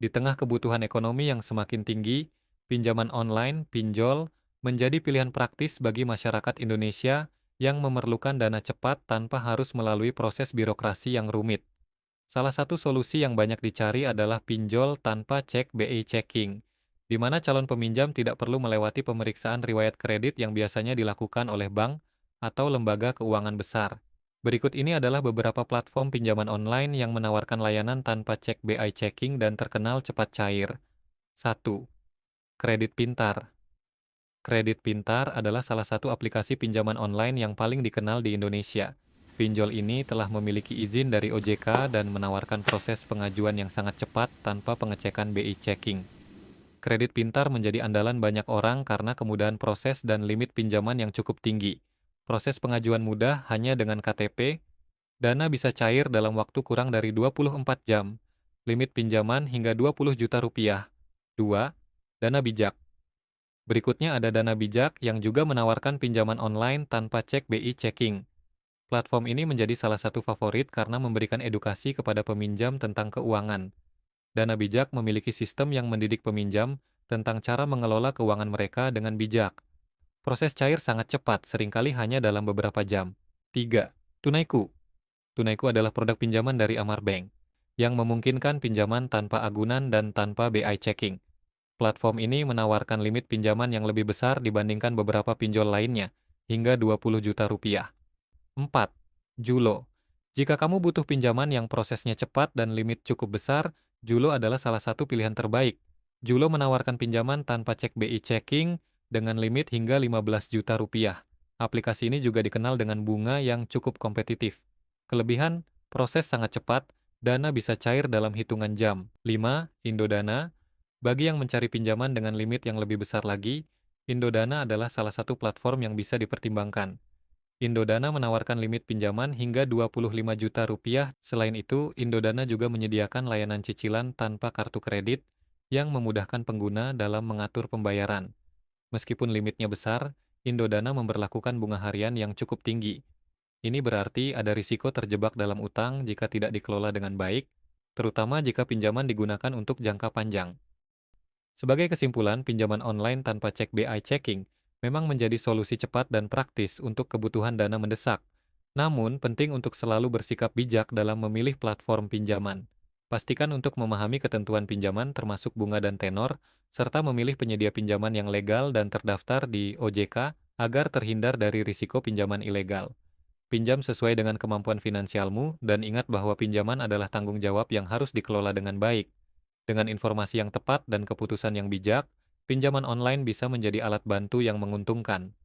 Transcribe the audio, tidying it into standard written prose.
Di tengah kebutuhan ekonomi yang semakin tinggi, pinjaman online, pinjol, menjadi pilihan praktis bagi masyarakat Indonesia yang memerlukan dana cepat tanpa harus melalui proses birokrasi yang rumit. Salah satu solusi yang banyak dicari adalah pinjol tanpa cek BI checking, di mana calon peminjam tidak perlu melewati pemeriksaan riwayat kredit yang biasanya dilakukan oleh bank atau lembaga keuangan besar. Berikut ini adalah beberapa platform pinjaman online yang menawarkan layanan tanpa cek BI checking dan terkenal cepat cair. 1. Kredit Pintar. Kredit Pintar adalah salah satu aplikasi pinjaman online yang paling dikenal di Indonesia. Pinjol ini telah memiliki izin dari OJK dan menawarkan proses pengajuan yang sangat cepat tanpa pengecekan BI checking. Kredit Pintar menjadi andalan banyak orang karena kemudahan proses dan limit pinjaman yang cukup tinggi. Proses pengajuan mudah hanya dengan KTP, dana bisa cair dalam waktu kurang dari 24 jam, limit pinjaman hingga 20 juta rupiah. 2. Dana Bijak. Berikutnya ada Dana Bijak yang juga menawarkan pinjaman online tanpa cek BI checking. Platform ini menjadi salah satu favorit karena memberikan edukasi kepada peminjam tentang keuangan. Dana Bijak memiliki sistem yang mendidik peminjam tentang cara mengelola keuangan mereka dengan bijak. Proses cair sangat cepat, seringkali hanya dalam beberapa jam. 3. Tunaiku. Tunaiku adalah produk pinjaman dari Amar Bank yang memungkinkan pinjaman tanpa agunan dan tanpa BI checking. Platform ini menawarkan limit pinjaman yang lebih besar dibandingkan beberapa pinjol lainnya, hingga 20 juta rupiah. 4. Julo. Jika kamu butuh pinjaman yang prosesnya cepat dan limit cukup besar, Julo adalah salah satu pilihan terbaik. Julo menawarkan pinjaman tanpa cek BI checking dengan limit hingga 15 juta rupiah. Aplikasi ini juga dikenal dengan bunga yang cukup kompetitif. Kelebihan, proses sangat cepat, dana bisa cair dalam hitungan jam. 5. Indodana. Bagi yang mencari pinjaman dengan limit yang lebih besar lagi, Indodana adalah salah satu platform yang bisa dipertimbangkan. Indodana menawarkan limit pinjaman hingga 25 juta rupiah. Selain itu, Indodana juga menyediakan layanan cicilan tanpa kartu kredit yang memudahkan pengguna dalam mengatur pembayaran. Meskipun limitnya besar, Indodana memberlakukan bunga harian yang cukup tinggi. Ini berarti ada risiko terjebak dalam utang jika tidak dikelola dengan baik, terutama jika pinjaman digunakan untuk jangka panjang. Sebagai kesimpulan, pinjaman online tanpa cek BI checking memang menjadi solusi cepat dan praktis untuk kebutuhan dana mendesak. Namun, penting untuk selalu bersikap bijak dalam memilih platform pinjaman. Pastikan untuk memahami ketentuan pinjaman termasuk bunga dan tenor, serta memilih penyedia pinjaman yang legal dan terdaftar di OJK agar terhindar dari risiko pinjaman ilegal. Pinjam sesuai dengan kemampuan finansialmu dan ingat bahwa pinjaman adalah tanggung jawab yang harus dikelola dengan baik. Dengan informasi yang tepat dan keputusan yang bijak, pinjaman online bisa menjadi alat bantu yang menguntungkan.